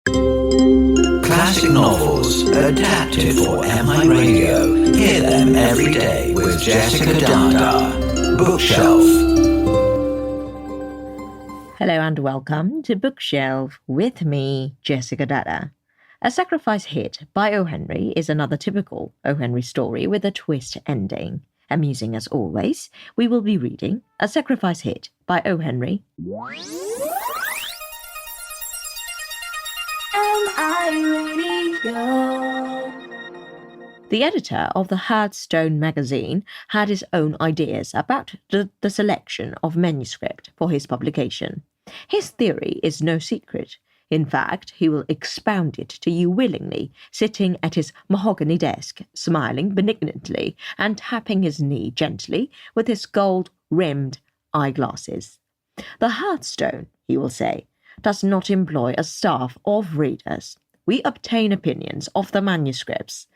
Classic novels adapted for MI Radio. Hear them every day with Jessica Dada. Bookshelf. Hello and welcome to Bookshelf with me, Jessica Dada. A Sacrifice Hit by O. Henry is another typical O. Henry story with a twist ending. Amusing as always, we will be reading A Sacrifice Hit by O. Henry. The editor of the Hearthstone magazine had his own ideas about the selection of manuscript for his publication. His theory is no secret. In fact, he will expound it to you willingly, sitting at his mahogany desk, smiling benignantly and tapping his knee gently with his gold-rimmed eyeglasses. The Hearthstone, he will say, does not employ a staff of readers. We obtain opinions of the manuscripts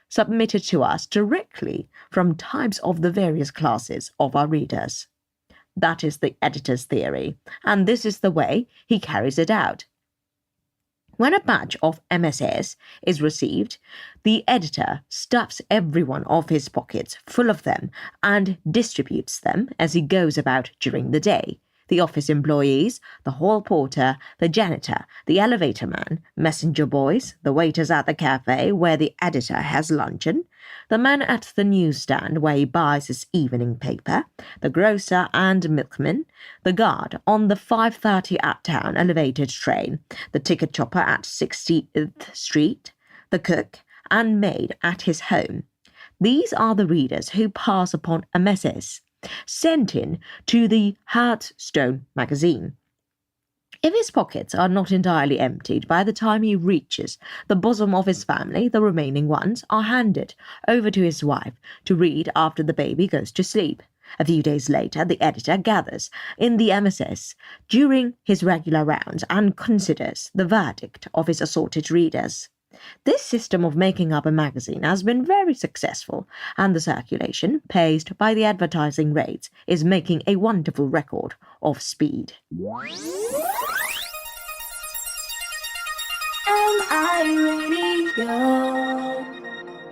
submitted to us directly from types of the various classes of our readers. That is the editor's theory, and this is the way he carries it out. When a batch of MSS is received, the editor stuffs every one of his pockets full of them and distributes them as he goes about during the day. The office employees, the hall porter, the janitor, the elevator man, messenger boys, the waiters at the cafe where the editor has luncheon, the man at the newsstand where he buys his evening paper, the grocer and milkman, the guard on the 5:30 uptown elevated train, the ticket chopper at 60th Street, the cook and maid at his home. These are the readers who pass upon a message sent in to the Hearthstone magazine. If his pockets are not entirely emptied by the time he reaches the bosom of his family, the remaining ones are handed over to his wife to read after the baby goes to sleep. A few days later, the editor gathers in the MSS during his regular rounds and considers the verdict of his assorted readers. This system of making up a magazine has been very successful, and the circulation, paced by the advertising rates, is making a wonderful record of speed.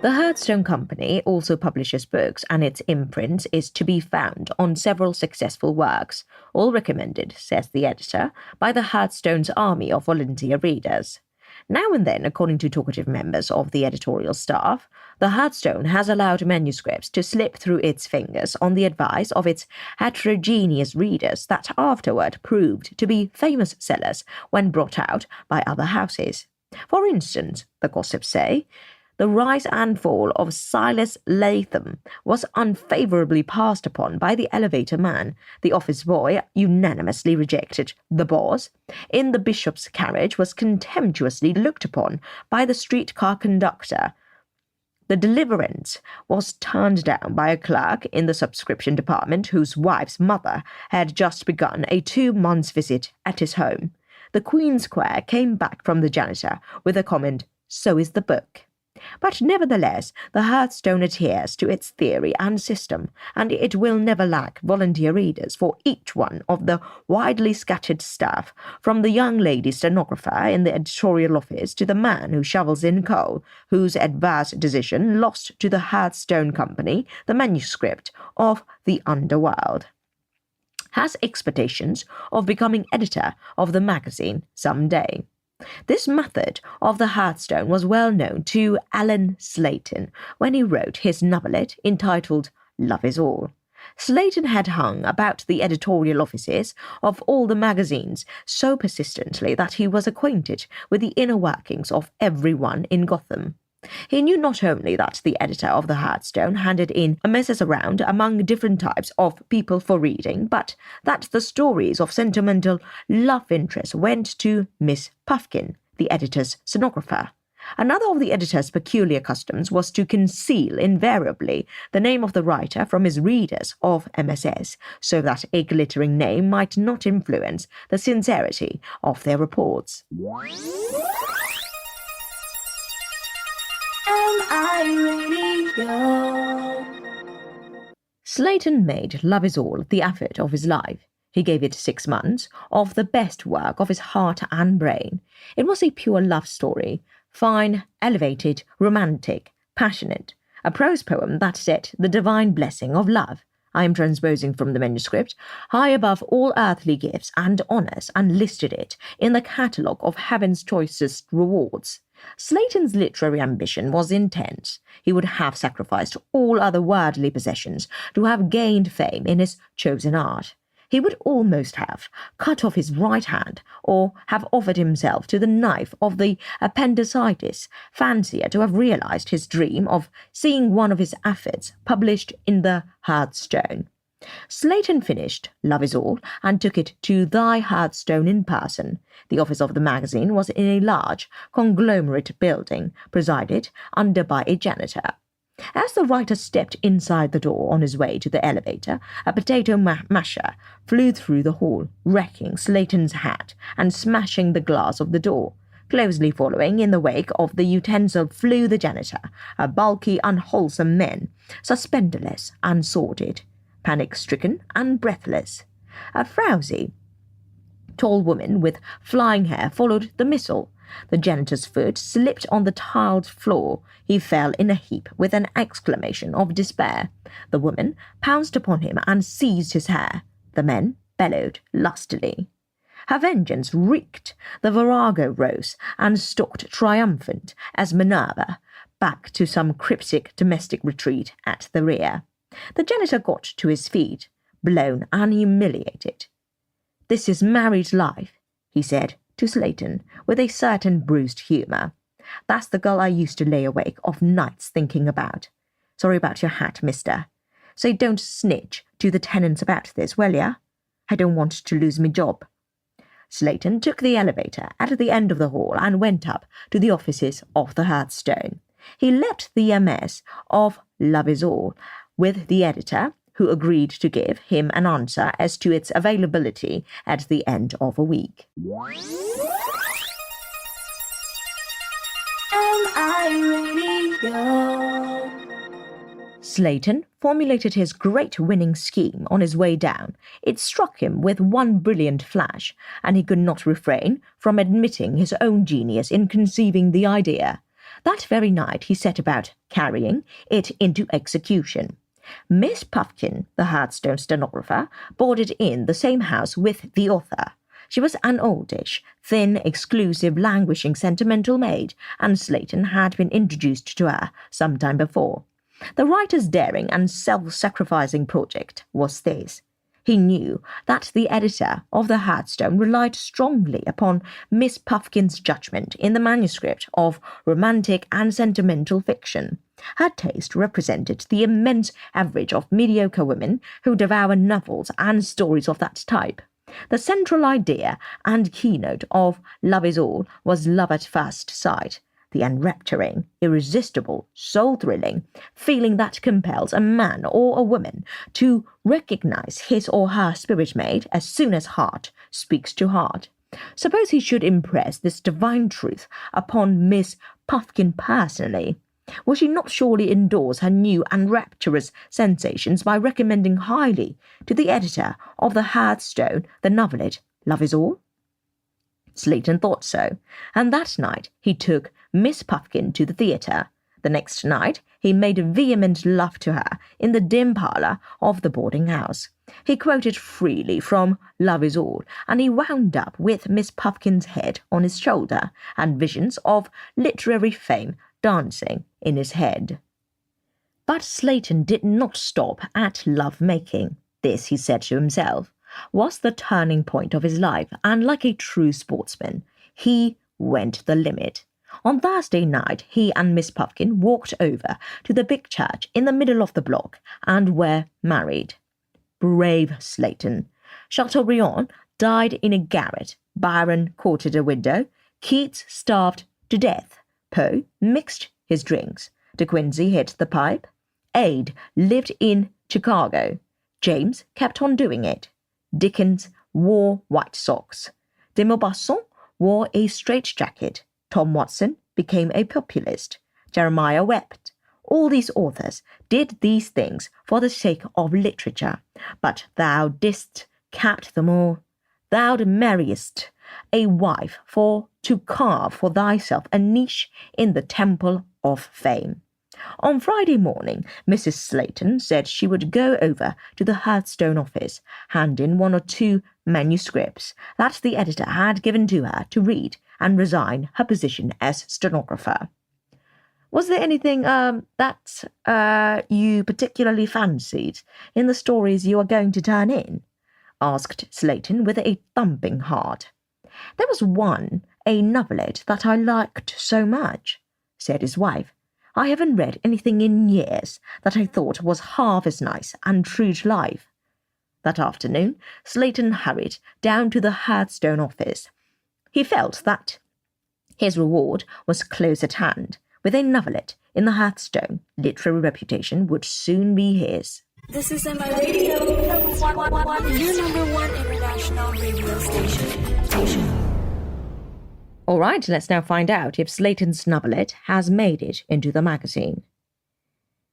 The Hearthstone Company also publishes books, and its imprint is to be found on several successful works, all recommended, says the editor, by the Hearthstone's army of volunteer readers. Now and then, according to talkative members of the editorial staff, the Hearthstone has allowed manuscripts to slip through its fingers on the advice of its heterogeneous readers that afterward proved to be famous sellers when brought out by other houses. For instance, the gossips say, the rise and fall of Silas Latham was unfavourably passed upon by the elevator man. The office boy unanimously rejected the boss. In the bishop's carriage was contemptuously looked upon by the streetcar conductor. The Deliverance was turned down by a clerk in the subscription department whose wife's mother had just begun a 2-month visit at his home. The Queen Square came back from the janitor with a comment, "So is the book." But nevertheless, the Hearthstone adheres to its theory and system, and it will never lack volunteer readers for each one of the widely scattered staff, from the young lady stenographer in the editorial office to the man who shovels in coal, whose adverse decision lost to the Hearthstone Company the manuscript of The Underworld. Has expectations of becoming editor of the magazine some day. This method of the Hearthstone was well known to Allen Slayton when he wrote his novelette entitled Love Is All. Slayton had hung about the editorial offices of all the magazines so persistently that he was acquainted with the inner workings of every one in Gotham. He knew not only that the editor of the Hearthstone handed in a message around among different types of people for reading, but that the stories of sentimental love interest went to Miss Puffkin, the editor's stenographer. Another of the editor's peculiar customs was to conceal invariably the name of the writer from his readers of MSS, so that a glittering name might not influence the sincerity of their reports. Slayton made Love Is All the effort of his life. He gave it 6 months of the best work of his heart and brain. It was a pure love story, fine, elevated, romantic, passionate, a prose poem that set the divine blessing of love. I am transposing from the manuscript, high above all earthly gifts and honours, and listed it in the catalogue of heaven's choicest rewards. Slayton's literary ambition was intense. He would have sacrificed all other worldly possessions to have gained fame in his chosen art. He would almost have cut off his right hand, or have offered himself to the knife of the appendicitis, fancier to have realized his dream of seeing one of his efforts published in the Hearthstone. Slayton finished Love Is All and took it to Thy Hearthstone in person. The office of the magazine was in a large, conglomerate building, presided under by a janitor. As the writer stepped inside the door on his way to the elevator, a potato masher flew through the hall, wrecking Slayton's hat and smashing the glass of the door. Closely following in the wake of the utensil flew the janitor, a bulky, unwholesome man, suspenderless and sordid, panic-stricken and breathless. A frowsy, tall woman with flying hair followed the missile. The janitor's foot slipped on the tiled floor. He fell in a heap with an exclamation of despair. The woman pounced upon him and seized his hair. The man bellowed lustily. Her vengeance reeked. The virago rose and stalked triumphant as Minerva, back to some cryptic domestic retreat at the rear. The janitor got to his feet, blown and humiliated. "This is married life," he said to Slayton, with a certain bruised humour. "That's the girl I used to lay awake of nights thinking about. Sorry about your hat, mister. Say don't snitch to the tenants about this, will ya? I don't want to lose me job." Slayton took the elevator at the end of the hall and went up to the offices of the Hearthstone. He left the MS of Love Is All with the editor, who agreed to give him an answer as to its availability at the end of a week. Slayton formulated his great winning scheme on his way down. It struck him with one brilliant flash, and he could not refrain from admitting his own genius in conceiving the idea. That very night he set about carrying it into execution. Miss Puffkin, the Hearthstone stenographer, boarded in the same house with the author. She was an oldish, thin, exclusive, languishing, sentimental maid, and Slayton had been introduced to her some time before. The writer's daring and self-sacrificing project was this. He knew that the editor of the Hearthstone relied strongly upon Miss Puffkin's judgment in the manuscript of romantic and sentimental fiction. Her taste represented the immense average of mediocre women who devour novels and stories of that type. The central idea and keynote of Love Is All was love at first sight, the enrapturing, irresistible, soul-thrilling feeling that compels a man or a woman to recognize his or her spirit mate as soon as heart speaks to heart. Suppose he should impress this divine truth upon Miss Puffkin personally. Will she not surely endorse her new and rapturous sensations by recommending highly to the editor of the Hearthstone the novelette Love Is All? Slayton thought so, and that night he took Miss Puffkin to the theatre. The next night he made vehement love to her in the dim parlour of the boarding-house. He quoted freely from Love Is All, and he wound up with Miss Puffkin's head on his shoulder and visions of literary fame dancing in his head. But Slayton did not stop at love-making. This, he said to himself, was the turning point of his life, and like a true sportsman, he went the limit. On Thursday night, he and Miss Puffkin walked over to the big church in the middle of the block and were married. Brave Slayton. Chateaubriand died in a garret. Byron courted a widow. Keats starved to death. Poe mixed his drinks. De Quincey hit the pipe. Ade lived in Chicago. James kept on doing it. Dickens wore white socks. De Maupassant wore a straitjacket. Tom Watson became a populist. Jeremiah wept. All these authors did these things for the sake of literature, but thou didst capped them all. Thou marriest a wife for to carve for thyself a niche in the temple of fame. On Friday morning, Mrs. Slayton said she would go over to the Hearthstone office, hand in one or two manuscripts that the editor had given to her to read, and resign her position as stenographer. Was there anything that you particularly fancied in the stories you are going to turn in? Asked Slayton with a thumping heart. There was one, a novelette, that I liked so much, said his wife. I haven't read anything in years that I thought was half as nice and true to life. That afternoon, Slayton hurried down to the Hearthstone office. He felt that his reward was close at hand. With a novelette in the Hearthstone, literary reputation would soon be his. This is MI Radio, your number one international radio station. All right, let's now find out if Slayton's novelette has made it into the magazine.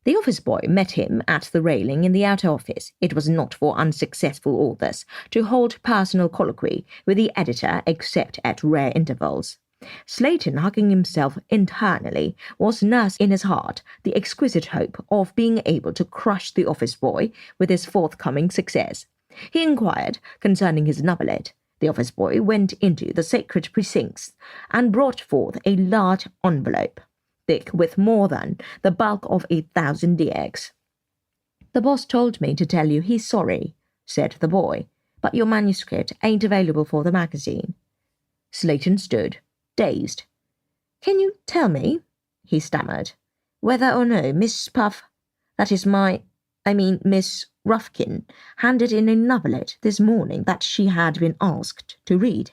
The office boy met him at the railing in the outer office. It was not for unsuccessful authors to hold personal colloquy with the editor except at rare intervals. Slayton, hugging himself internally, was nursing in his heart the exquisite hope of being able to crush the office boy with his forthcoming success. He inquired concerning his novelette. The office boy went into the sacred precincts and brought forth a large envelope, thick with more than the bulk of 1,000 eggs. The boss told me to tell you he's sorry, said the boy, but your manuscript ain't available for the magazine. Slayton stood, dazed. Can you tell me, he stammered, whether or no Miss Miss Ruffkin handed in a novelette this morning that she had been asked to read?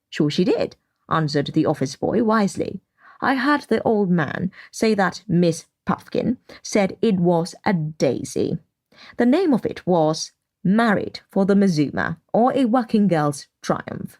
Sure she did, answered the office boy wisely. I heard the old man say that Miss Puffkin said it was a daisy. The name of it was Married for the Mazuma, or A Working Girl's Triumph.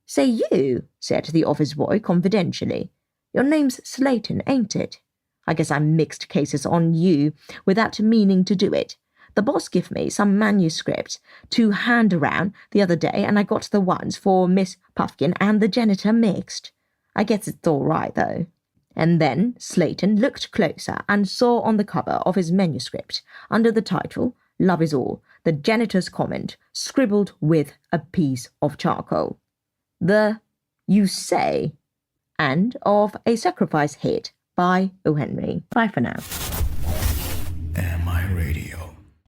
Say you, said the office boy confidentially. Your name's Slayton, ain't it? I guess I mixed cases on you without meaning to do it. The boss gave me some manuscripts to hand around the other day, and I got the ones for Miss Puffkin and the janitor mixed. I guess it's all right, though. And then Slayton looked closer and saw on the cover of his manuscript, under the title, Love is All, the janitor's comment, scribbled with a piece of charcoal. The You Say, and of A Sacrifice Hit by O. Henry. Bye for now.